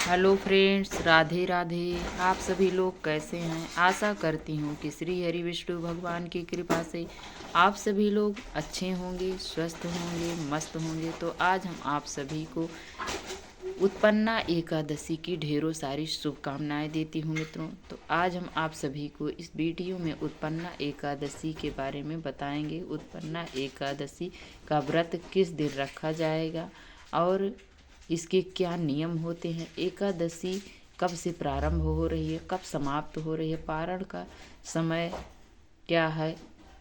Hello friends, Radhe Radhe. आप सभी लोग कैसे हैं? आशा करती हूँ कि श्री हरि विष्णु भगवान की कृपा से आप सभी लोग अच्छे होंगे, स्वस्थ होंगे, मस्त होंगे। तो आज हम आप सभी को उत्पन्ना एकादशी की ढेरों सारी शुभकामनाएं देती हूँ मित्रों। तो आज हम आप सभी को इस वीडियो में उत्पन्ना एकादशी के बारे में बताएंगे। उत्पन्ना एकादशी का व्रत किस दिन रखा जाएगा और इसके क्या नियम होते हैं, एकादशी कब से प्रारंभ हो रही है, कब समाप्त हो रही है, पारण का समय क्या है,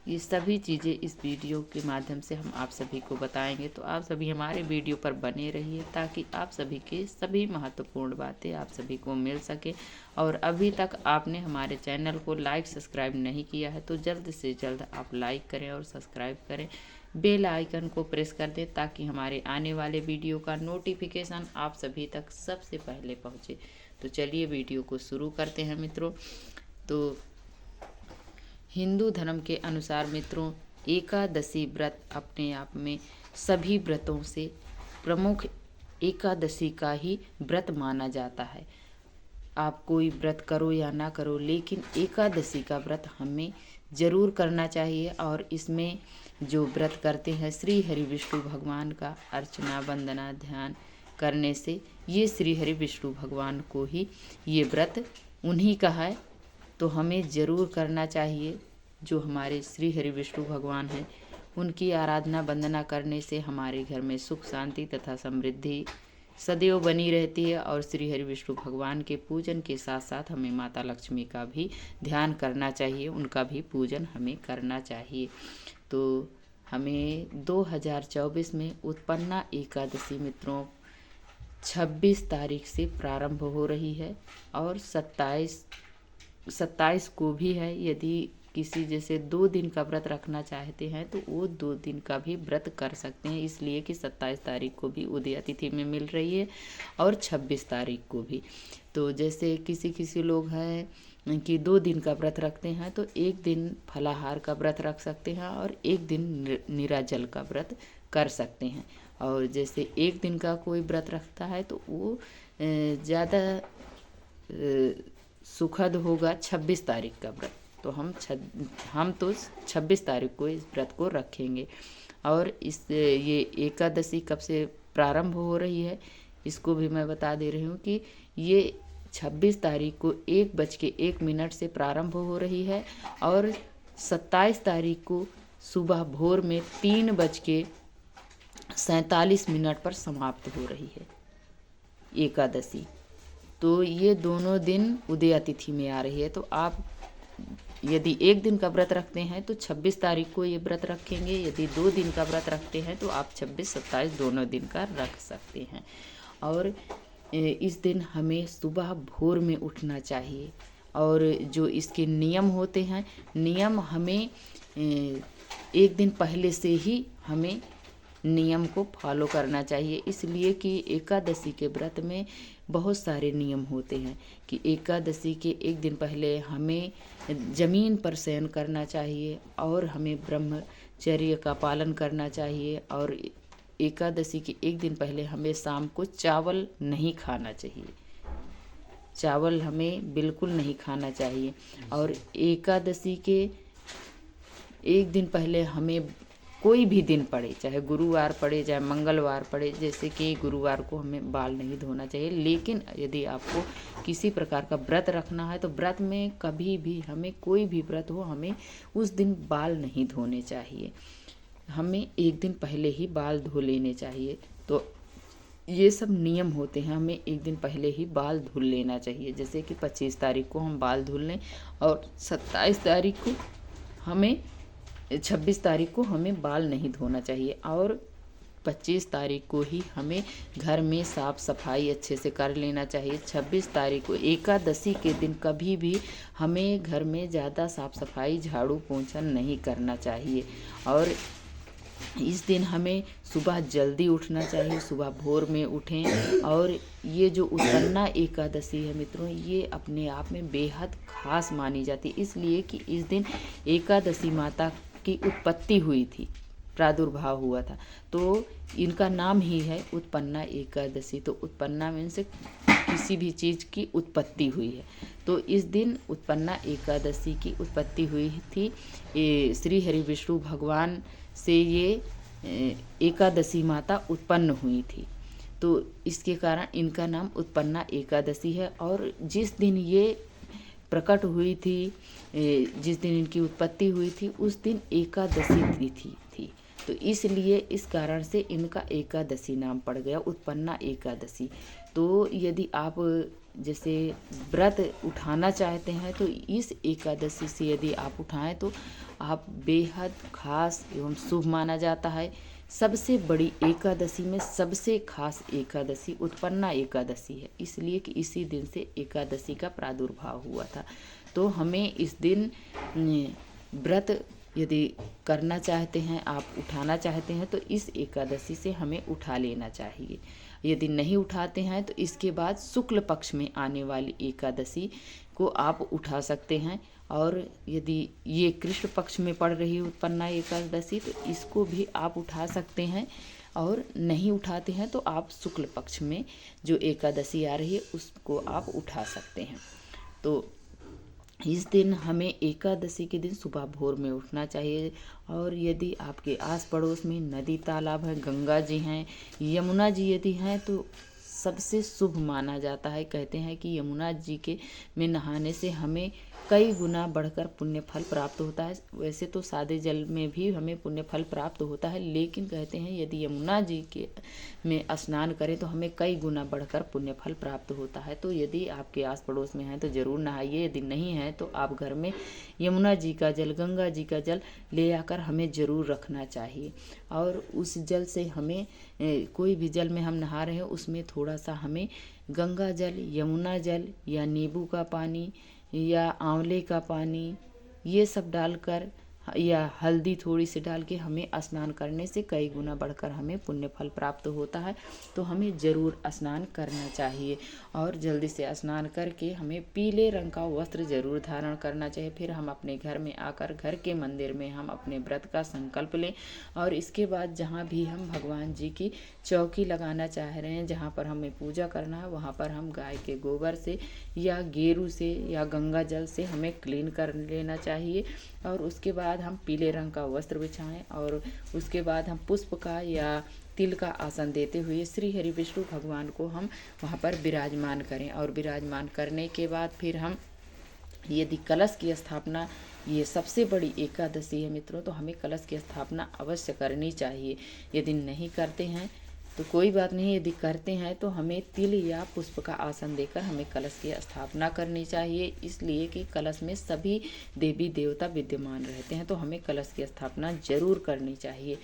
ये सभी चीज़ें इस वीडियो के माध्यम से हम आप सभी को बताएंगे। तो आप सभी हमारे वीडियो पर बने रहिए ताकि आप सभी के सभी महत्वपूर्ण बातें आप सभी को मिल सके। और अभी तक आपने हमारे चैनल को लाइक सब्सक्राइब नहीं किया है तो जल्द से जल्द आप लाइक करें और सब्सक्राइब करें, बेल आइकन को प्रेस कर दें ताकि हमारे आने वाले वीडियो का नोटिफिकेशन आप सभी तक सबसे पहले पहुँचे। तो चलिए वीडियो को शुरू करते हैं मित्रों। तो हिंदू धर्म के अनुसार मित्रों, एकादशी व्रत अपने आप में सभी व्रतों से प्रमुख एकादशी का ही व्रत माना जाता है। आप कोई व्रत करो या ना करो, लेकिन एकादशी का व्रत हमें जरूर करना चाहिए। और इसमें जो व्रत करते हैं श्री हरि विष्णु भगवान का अर्चना, वंदना, ध्यान करने से ये श्री हरि विष्णु भगवान को ही ये व्रत उन्हीं का है, तो हमें ज़रूर करना चाहिए। जो हमारे श्री हरि विष्णु भगवान हैं उनकी आराधना वंदना करने से हमारे घर में सुख शांति तथा समृद्धि सदैव बनी रहती है। और श्री हरि विष्णु भगवान के पूजन के साथ साथ हमें माता लक्ष्मी का भी ध्यान करना चाहिए, उनका भी पूजन हमें करना चाहिए। तो हमें 2024 में उत्पन्ना एकादशी मित्रों 26 तारीख से प्रारंभ हो रही है और 27 को भी है। यदि किसी जैसे 2 दिन का व्रत रखना चाहते हैं तो वो 2 दिन का भी व्रत कर सकते हैं, इसलिए कि 27 तारीख को भी उदया तिथि में मिल रही है और 26 तारीख को भी। तो जैसे किसी लोग हैं कि 2 दिन का व्रत रखते हैं तो 1 दिन फलाहार का व्रत रख सकते हैं और 1 दिन निराजल का व्रत कर सकते हैं। और जैसे 1 दिन का कोई व्रत रखता है तो वो ज़्यादा सुखद होगा 26 तारीख का व्रत। तो हम तो 26 तारीख को इस व्रत को रखेंगे। और ये एकादशी कब से प्रारंभ हो रही है इसको भी मैं बता दे रही हूँ कि ये 26 तारीख को 1:01 से प्रारंभ हो रही है और 27 तारीख को सुबह भोर में 3:47 पर समाप्त हो रही है एकादशी। तो ये दोनों दिन उदया तिथि में आ रही है। तो आप यदि 1 दिन का व्रत रखते हैं तो 26 तारीख को ये व्रत रखेंगे, यदि 2 दिन का व्रत रखते हैं तो आप 26-27 दोनों दिन का रख सकते हैं। और इस दिन हमें सुबह भोर में उठना चाहिए। और जो इसके नियम होते हैं, नियम हमें 1 दिन पहले से ही हमें नियम को फॉलो करना चाहिए, इसलिए कि एकादशी के व्रत में बहुत सारे नियम होते हैं कि एकादशी के 1 दिन पहले हमें ज़मीन पर शयन करना चाहिए और हमें ब्रह्मचर्य का पालन करना चाहिए। और एकादशी के 1 दिन पहले हमें शाम को चावल नहीं खाना चाहिए, चावल हमें बिल्कुल नहीं खाना चाहिए। और एकादशी के 1 दिन पहले हमें कोई भी दिन पड़े, चाहे गुरुवार पड़े चाहे मंगलवार पड़े, जैसे कि गुरुवार को हमें बाल नहीं धोना चाहिए। लेकिन यदि आपको किसी प्रकार का व्रत रखना है तो व्रत में कभी भी हमें, कोई भी व्रत हो, हमें उस दिन बाल नहीं धोने चाहिए, हमें 1 दिन पहले ही बाल धो लेने चाहिए। तो ये सब नियम होते हैं, हमें 1 दिन पहले ही बाल धुल लेना चाहिए। जैसे कि 25 तारीख को हम बाल धुल लें और 27 तारीख को हमें 26 तारीख को हमें बाल नहीं धोना चाहिए। और 25 तारीख को ही हमें घर में साफ़ सफाई अच्छे से कर लेना चाहिए। 26 तारीख को एकादशी के दिन कभी भी हमें घर में ज़्यादा साफ़ सफाई, झाड़ू पोंछा नहीं करना चाहिए। और इस दिन हमें सुबह जल्दी उठना चाहिए, सुबह भोर में उठें। और ये जो उत्पन्ना एकादशी है मित्रों, ये अपने आप में बेहद खास मानी जाती है, इसलिए कि इस दिन एकादशी माता की उत्पत्ति हुई थी, प्रादुर्भाव हुआ था, तो इनका नाम ही है उत्पन्ना एकादशी। तो उत्पन्ना मीन्स किसी भी चीज़ की उत्पत्ति हुई है। तो इस दिन उत्पन्ना एकादशी की उत्पत्ति हुई थी। श्री हरि विष्णु भगवान से ये एकादशी माता उत्पन्न हुई थी, तो इसके कारण इनका नाम उत्पन्ना एकादशी है। और जिस दिन ये प्रकट हुई थी, जिस दिन इनकी उत्पत्ति हुई थी, उस दिन एकादशी तिथि थी, तो इसलिए इस कारण से इनका एकादशी नाम पड़ गया, उत्पन्ना एकादशी। तो यदि आप जैसे व्रत उठाना चाहते हैं तो इस एकादशी से यदि आप उठाएं तो आप बेहद खास एवं शुभ माना जाता है। सबसे बड़ी एकादशी में सबसे खास एकादशी उत्पन्ना एकादशी है, इसलिए कि इसी दिन से एकादशी का प्रादुर्भाव हुआ था। तो हमें इस दिन व्रत यदि करना चाहते हैं, आप उठाना चाहते हैं, तो इस एकादशी से हमें उठा लेना चाहिए। यदि नहीं उठाते हैं तो इसके बाद शुक्ल पक्ष में आने वाली एकादशी को आप उठा सकते हैं। और यदि ये कृष्ण पक्ष में पड़ रही उत्पन्ना एकादशी तो इसको भी आप उठा सकते हैं, और नहीं उठाते हैं तो आप शुक्ल पक्ष में जो एकादशी आ रही है उसको आप उठा सकते हैं। तो इस दिन हमें एकादशी के दिन सुबह भोर में उठना चाहिए। और यदि आपके आस पड़ोस में नदी तालाब है, गंगा जी हैं, यमुना जी यदि हैं, तो सबसे शुभ माना जाता है। कहते हैं कि यमुना जी के में नहाने से हमें कई गुना बढ़कर पुण्य फल प्राप्त होता है। वैसे तो सादे जल में भी हमें पुण्य फल प्राप्त होता है, लेकिन कहते हैं यदि यमुना जी के में स्नान करें तो हमें कई गुना बढ़कर पुण्य फल प्राप्त होता है। तो यदि आपके आस पड़ोस में है तो ज़रूर नहाइए, यदि नहीं है तो आप घर में यमुना जी का जल, गंगा जी का जल ले आकर हमें ज़रूर रखना चाहिए। और उस जल से हमें कोई भी जल में हम नहा रहे हैं उसमें थोड़ा सा हमें गंगा जल, यमुना जल या नींबू का पानी या आंवले का पानी ये सब डालकर या हल्दी थोड़ी सी डाल के हमें स्नान करने से कई गुना बढ़कर हमें पुण्य फल प्राप्त होता है। तो हमें ज़रूर स्नान करना चाहिए, और जल्दी से स्नान करके हमें पीले रंग का वस्त्र ज़रूर धारण करना चाहिए। फिर हम अपने घर में आकर घर के मंदिर में हम अपने व्रत का संकल्प लें, और इसके बाद जहाँ भी हम भगवान जी की चौकी लगाना चाह रहे हैं, जहाँ पर हमें पूजा करना है, वहाँ पर हम गाय के गोबर से या गेरू से या गंगा जल से हमें क्लीन कर लेना चाहिए। और उसके बाद हम पीले रंग का वस्त्र बिछाएं, और उसके बाद हम पुष्प का या तिल का आसन देते हुए श्री हरि विष्णु भगवान को हम वहाँ पर विराजमान करें। और विराजमान करने के बाद फिर हम यदि कलश की स्थापना, ये सबसे बड़ी एकादशी है मित्रों, तो हमें कलश की स्थापना अवश्य करनी चाहिए। यदि नहीं करते हैं तो कोई बात नहीं, यदि करते हैं तो हमें तिल या पुष्प का आसन देकर हमें कलश की स्थापना करनी चाहिए, इसलिए कि कलश में सभी देवी देवता विद्यमान रहते हैं, तो हमें कलश की स्थापना जरूर करनी चाहिए।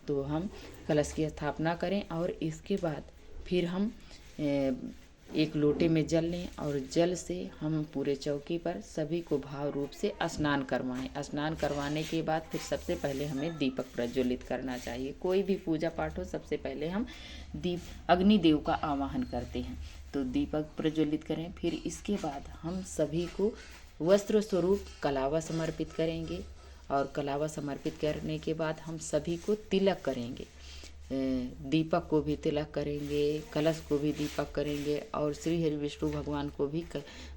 तो हम कलश की स्थापना करें, और इसके बाद फिर हम एक लोटे में जल लें, और जल से हम पूरे चौकी पर सभी को भाव रूप से स्नान करवाएं। स्नान करवाने के बाद फिर सबसे पहले हमें दीपक प्रज्वलित करना चाहिए। कोई भी पूजा पाठ हो, सबसे पहले हम अग्निदेव का आवाहन करते हैं, तो दीपक प्रज्वलित करें। फिर इसके बाद हम सभी को वस्त्र स्वरूप कलावा समर्पित करेंगे, और कलावा समर्पित करने के बाद हम सभी को तिलक करेंगे। दीपक को भी तिलक करेंगे, कलश को भी दीपक करेंगे, और श्री हरि विष्णु भगवान को भी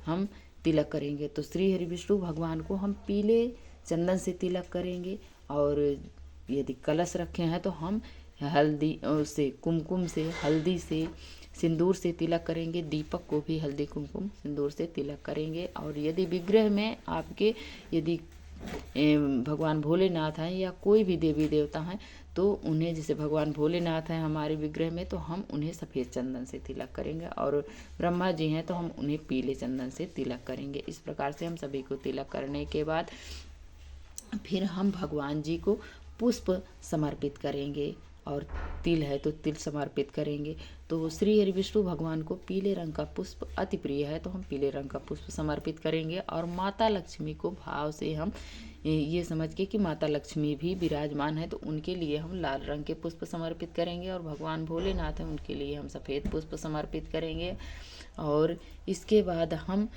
हम तिलक करेंगे। तो श्री हरि विष्णु भगवान को हम पीले चंदन से तिलक करेंगे, और यदि कलश रखे हैं तो हम हल्दी से, कुमकुम से, हल्दी से, सिंदूर से तिलक करेंगे। दीपक को भी हल्दी कुमकुम सिंदूर से तिलक करेंगे। और यदि विग्रह में आपके यदि भगवान भोलेनाथ हैं या कोई भी देवी देवता हैं, तो उन्हें, जैसे भगवान भोलेनाथ हैं हमारे विग्रह में, तो हम उन्हें सफ़ेद चंदन से तिलक करेंगे, और ब्रह्मा जी हैं तो हम उन्हें पीले चंदन से तिलक करेंगे। इस प्रकार से हम सभी को तिलक करने के बाद फिर हम भगवान जी को पुष्प समर्पित करेंगे, और तिल है तो तिल समर्पित करेंगे। तो श्री हरि विष्णु भगवान को पीले रंग का पुष्प अति प्रिय है, तो हम पीले रंग का पुष्प समर्पित करेंगे। और माता लक्ष्मी को भाव से हम ये समझ के कि माता लक्ष्मी भी विराजमान है, तो उनके लिए हम लाल रंग के पुष्प समर्पित करेंगे, और भगवान भोलेनाथ हैं उनके लिए हम सफ़ेद पुष्प समर्पित करेंगे। और इसके बाद हम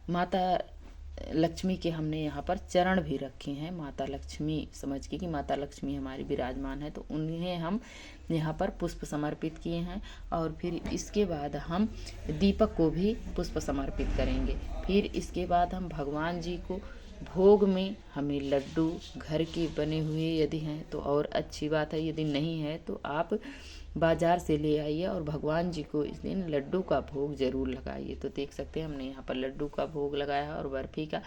माता लक्ष्मी के हमने यहाँ पर चरण भी रखे हैं, माता लक्ष्मी समझ के कि माता लक्ष्मी हमारी विराजमान है, तो उन्हें हम यहाँ पर पुष्प समर्पित किए हैं। और फिर इसके बाद हम दीपक को भी पुष्प समर्पित करेंगे। फिर इसके बाद हम भगवान जी को भोग में हमें लड्डू घर के बने हुए यदि हैं तो और अच्छी बात है, यदि नहीं है तो आप बाजार से ले आइए और भगवान जी को इस दिन लड्डू का भोग जरूर लगाइए। तो देख सकते हैं हमने यहाँ पर लड्डू का भोग लगाया है और बर्फ़ी का।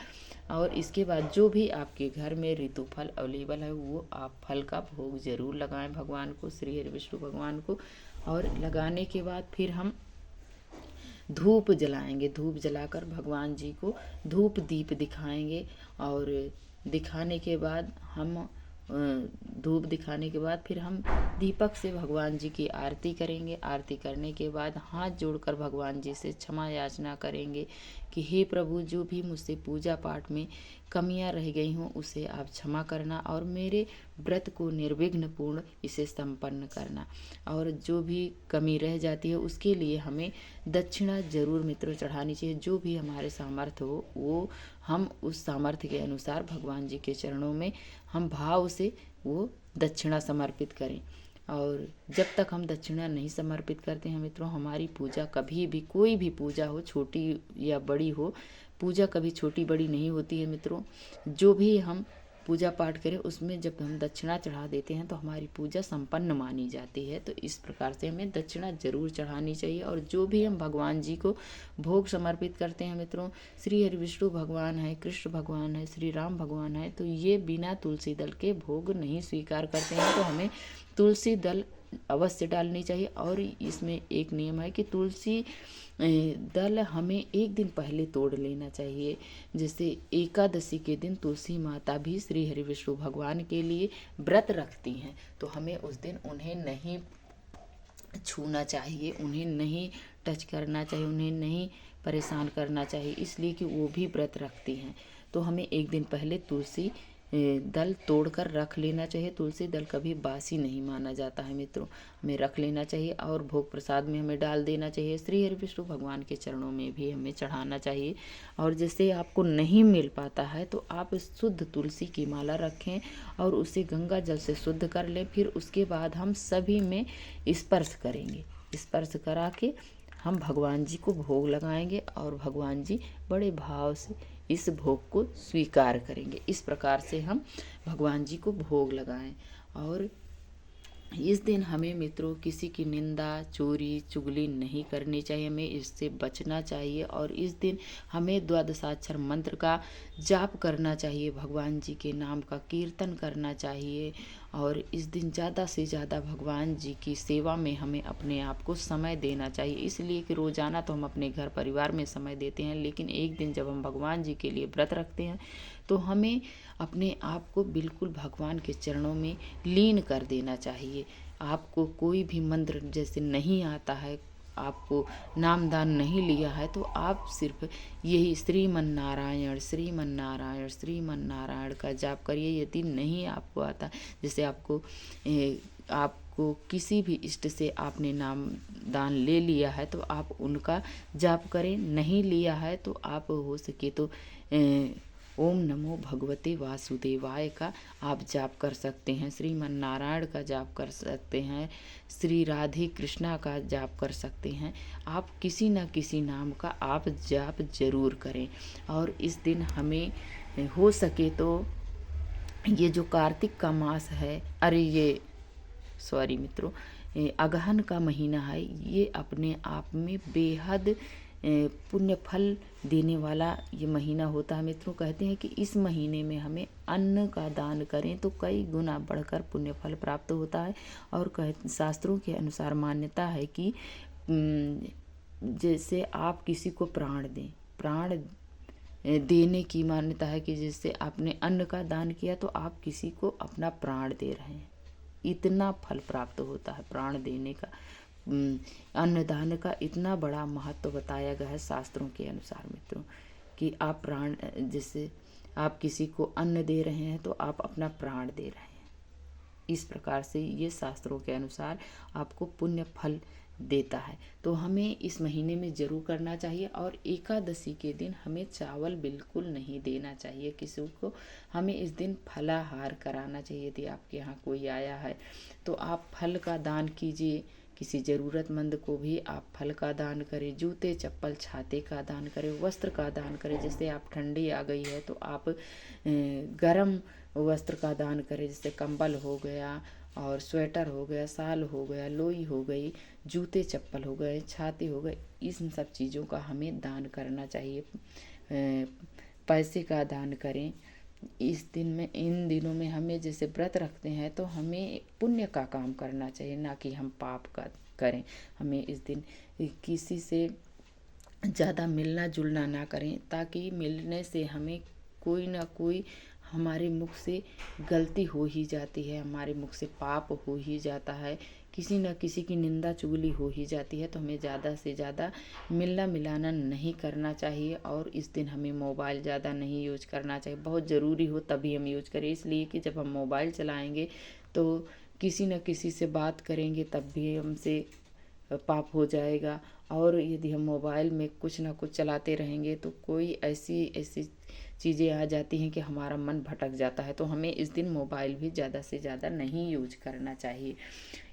और इसके बाद जो भी आपके घर में ऋतु फल अवेलेबल है वो आप फल का भोग जरूर लगाएं भगवान को, श्री हरि विष्णु भगवान को। और लगाने के बाद फिर हम धूप जलाएंगे, धूप जलाकर भगवान जी को धूप दीप दिखाएंगे। और दिखाने के बाद हम धूप दिखाने के बाद फिर हम दीपक से भगवान जी की आरती करेंगे। आरती करने के बाद हाथ जोड़कर भगवान जी से क्षमा याचना करेंगे कि हे प्रभु, जो भी मुझसे पूजा पाठ में कमियां रह गई हों उसे आप क्षमा करना और मेरे व्रत को निर्विघ्न पूर्ण इसे संपन्न करना। और जो भी कमी रह जाती है उसके लिए हमें दक्षिणा जरूर मित्रों चढ़ानी चाहिए। जो भी हमारे सामर्थ्य हो वो हम उस सामर्थ्य के अनुसार भगवान जी के चरणों में हम भाव से वो दक्षिणा समर्पित करें। और जब तक हम दक्षिणा नहीं समर्पित करते हैं मित्रों, हमारी पूजा कभी भी, कोई भी पूजा हो छोटी या बड़ी हो, पूजा कभी छोटी बड़ी नहीं होती है मित्रों। जो भी हम पूजा पाठ करें उसमें जब हम दक्षिणा चढ़ा देते हैं तो हमारी पूजा संपन्न मानी जाती है। तो इस प्रकार से हमें दक्षिणा जरूर चढ़ानी चाहिए। और जो भी हम भगवान जी को भोग समर्पित करते हैं मित्रों, श्री हरि विष्णु भगवान है, कृष्ण भगवान है, श्री राम भगवान है, तो ये बिना तुलसी दल के भोग नहीं स्वीकार करते हैं। तो हमें तुलसी दल अवश्य डालनी चाहिए। और इसमें एक नियम है कि तुलसी दल हमें एक दिन पहले तोड़ लेना चाहिए। जैसे एकादशी के दिन तुलसी माता भी श्री हरि विष्णु भगवान के लिए व्रत रखती हैं, तो हमें उस दिन उन्हें नहीं छूना चाहिए, उन्हें नहीं टच करना चाहिए, उन्हें नहीं परेशान करना चाहिए, इसलिए कि वो भी व्रत रखती हैं। तो हमें एक दिन पहले तुलसी दल तोड़कर रख लेना चाहिए। तुलसी दल कभी बासी नहीं माना जाता है मित्रों, हमें रख लेना चाहिए और भोग प्रसाद में हमें डाल देना चाहिए। श्री हरि विष्णु भगवान के चरणों में भी हमें चढ़ाना चाहिए। और जैसे आपको नहीं मिल पाता है तो आप शुद्ध तुलसी की माला रखें और उसे गंगा जल से शुद्ध कर लें। फिर उसके बाद हम सभी में स्पर्श करेंगे, स्पर्श करा के हम भगवान जी को भोग लगाएंगे और भगवान जी बड़े भाव से इस भोग को स्वीकार करेंगे। इस प्रकार से हम भगवान जी को भोग लगाएं। और इस दिन हमें मित्रों किसी की निंदा, चोरी, चुगली नहीं करनी चाहिए, हमें इससे बचना चाहिए। और इस दिन हमें द्वादशाक्षर मंत्र का जाप करना चाहिए, भगवान जी के नाम का कीर्तन करना चाहिए। और इस दिन ज़्यादा से ज़्यादा भगवान जी की सेवा में हमें अपने आप को समय देना चाहिए। इसलिए कि रोज़ाना तो हम अपने घर परिवार में समय देते हैं, लेकिन एक दिन जब हम भगवान जी के लिए व्रत रखते हैं तो हमें अपने आप को बिल्कुल भगवान के चरणों में लीन कर देना चाहिए। आपको कोई भी मंत्र जैसे नहीं आता है, आपको नामदान नहीं लिया है, तो आप सिर्फ यही श्रीमन नारायण श्रीमन नारायण श्रीमन नारायण का जाप करिए। यदि नहीं आपको आता, जैसे आपको किसी भी इष्ट से आपने नाम दान ले लिया है तो आप उनका जाप करें, नहीं लिया है तो आप हो सके तो ओम नमो भगवते वासुदेवाय का आप जाप कर सकते हैं, श्रीमन नारायण का जाप कर सकते हैं, श्री राधे कृष्णा का जाप कर सकते हैं। आप किसी न किसी नाम का आप जाप जरूर करें। और इस दिन हमें हो सके तो ये जो कार्तिक का मास है, सॉरी मित्रों, अगहन का महीना है, ये अपने आप में बेहद पुण्य फल देने वाला ये महीना होता है मित्रों। कहते हैं कि इस महीने में हमें अन्न का दान करें तो कई गुना बढ़कर पुण्य फल प्राप्त होता है। और शास्त्रों के अनुसार मान्यता है कि जैसे आप किसी को प्राण दें, प्राण देने की मान्यता है कि जैसे आपने अन्न का दान किया तो आप किसी को अपना प्राण दे रहे हैं, इतना फल प्राप्त होता है प्राण देने का। अन्नदान का इतना बड़ा महत्व बताया गया है शास्त्रों के अनुसार मित्रों, कि आप प्राण, जैसे आप किसी को अन्न दे रहे हैं तो आप अपना प्राण दे रहे हैं। इस प्रकार से ये शास्त्रों के अनुसार आपको पुण्य फल देता है। तो हमें इस महीने में ज़रूर करना चाहिए। और एकादशी के दिन हमें चावल बिल्कुल नहीं देना चाहिए किसी को। हमें इस दिन फलाहार कराना चाहिए। यदि आपके यहाँ कोई आया है तो आप फल का दान कीजिए। किसी ज़रूरतमंद को भी आप फल का दान करें, जूते चप्पल छाते का दान करें, वस्त्र का दान करें। जैसे आप ठंडी आ गई है तो आप गरम वस्त्र का दान करें, जैसे कंबल हो गया और स्वेटर हो गया, शाल हो गया, लोई हो गई, जूते चप्पल हो गए, छाते हो गए। इन सब चीज़ों का हमें दान करना चाहिए। पैसे का दान करें। इस दिन में, इन दिनों में हमें जैसे व्रत रखते हैं तो हमें पुण्य का काम करना चाहिए, ना कि हम पाप का करें। हमें इस दिन किसी से ज़्यादा मिलना जुलना ना करें, ताकि मिलने से हमें कोई ना कोई हमारे मुख से गलती हो ही जाती है, हमारे मुख से पाप हो ही जाता है, किसी न किसी की निंदा चुगली हो ही जाती है। तो हमें ज़्यादा से ज़्यादा मिलना मिलाना नहीं करना चाहिए। और इस दिन हमें मोबाइल ज़्यादा नहीं यूज करना चाहिए। बहुत ज़रूरी हो तभी हम यूज करें, इसलिए कि जब हम मोबाइल चलाएंगे तो किसी न किसी से बात करेंगे तब भी हमसे पाप हो जाएगा। और यदि हम मोबाइल में कुछ ना कुछ चलाते रहेंगे तो कोई ऐसी ऐसी चीज़ें आ जाती हैं कि हमारा मन भटक जाता है। तो हमें इस दिन मोबाइल भी ज़्यादा से ज़्यादा नहीं यूज करना चाहिए।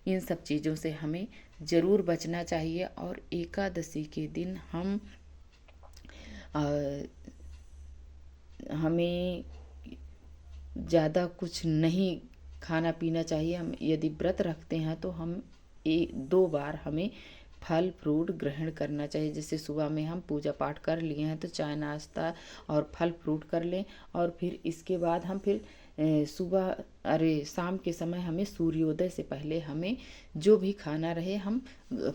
इन सब चीज़ों से हमें ज़रूर बचना चाहिए। और एकादशी के दिन हमें ज़्यादा कुछ नहीं खाना पीना चाहिए। हम यदि व्रत रखते हैं तो हम 2 बार हमें फल फ्रूट ग्रहण करना चाहिए। जैसे सुबह में हम पूजा पाठ कर लिए हैं तो चाय नाश्ता और फल फ्रूट कर लें। और फिर इसके बाद हम फिर शाम के समय हमें सूर्योदय से पहले हमें जो भी खाना रहे हम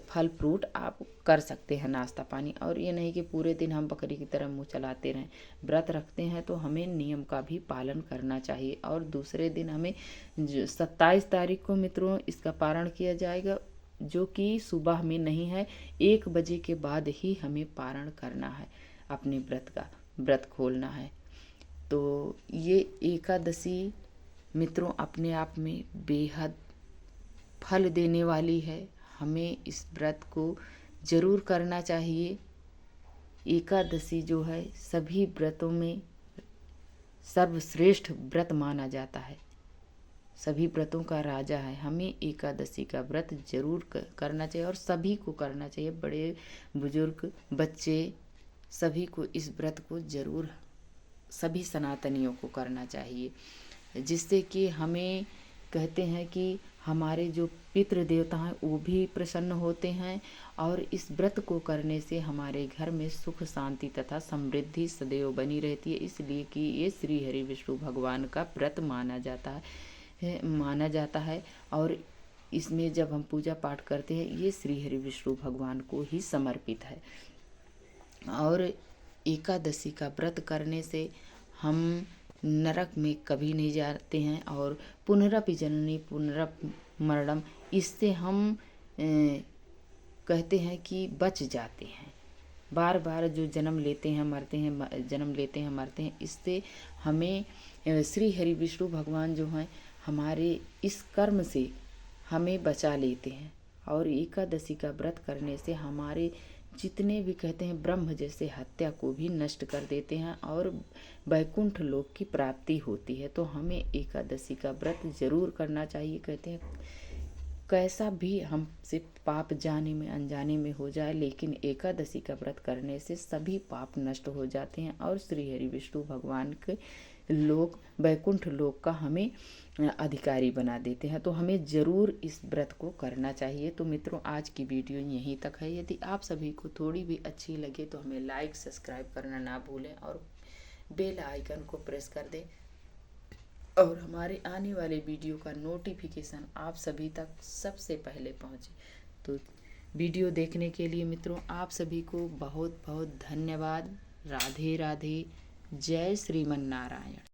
फल फ्रूट आप कर सकते हैं, नाश्ता पानी। और ये नहीं कि पूरे दिन हम बकरी की तरह मुँह चलाते रहें। व्रत रखते हैं तो हमें नियम का भी पालन करना चाहिए। और दूसरे दिन हमें 27 तारीख को मित्रों इसका पारण किया जाएगा, जो कि सुबह में नहीं है, 1 बजे के बाद ही हमें पारण करना है, अपने व्रत खोलना है। तो ये एकादशी मित्रों अपने आप में बेहद फल देने वाली है। हमें इस व्रत को ज़रूर करना चाहिए। एकादशी जो है सभी व्रतों में सर्वश्रेष्ठ व्रत माना जाता है, सभी व्रतों का राजा है। हमें एकादशी का व्रत जरूर करना चाहिए और सभी को करना चाहिए, बड़े बुजुर्ग बच्चे सभी को इस व्रत को जरूर, सभी सनातनियों को करना चाहिए। जिससे कि हमें कहते हैं कि हमारे जो पितृ देवता हैं वो भी प्रसन्न होते हैं। और इस व्रत को करने से हमारे घर में सुख शांति तथा समृद्धि सदैव बनी रहती है। इसलिए कि ये श्री हरि विष्णु भगवान का व्रत माना जाता है। और इसमें जब हम पूजा पाठ करते हैं ये श्री हरि विष्णु भगवान को ही समर्पित है। और एकादशी का व्रत करने से हम नरक में कभी नहीं जाते हैं। और पुनरपि जननी पुनरपि मरणम, इससे हम कहते हैं कि बच जाते हैं। बार बार जो जन्म लेते हैं मरते हैं, इससे हमें श्री हरि विष्णु भगवान जो हैं हमारे इस कर्म से हमें बचा लेते हैं। और एकादशी का व्रत करने से हमारे जितने भी कहते हैं ब्रह्म जैसे हत्या को भी नष्ट कर देते हैं और वैकुंठ लोक की प्राप्ति होती है। तो हमें एकादशी का व्रत जरूर करना चाहिए। कहते हैं कैसा भी हमसे पाप जाने में अनजाने में हो जाए, लेकिन एकादशी का व्रत करने से सभी पाप नष्ट हो जाते हैं और श्री हरि विष्णु भगवान के लोक वैकुंठ लोक का हमें अधिकारी बना देते हैं। तो हमें ज़रूर इस व्रत को करना चाहिए। तो मित्रों आज की वीडियो यहीं तक है। यदि आप सभी को थोड़ी भी अच्छी लगे तो हमें लाइक सब्सक्राइब करना ना भूलें और बेल आइकन को प्रेस कर दें और हमारे आने वाले वीडियो का नोटिफिकेशन आप सभी तक सबसे पहले पहुंचे। तो वीडियो देखने के लिए मित्रों आप सभी को बहुत बहुत धन्यवाद। राधे राधे। जय श्रीमन नारायण।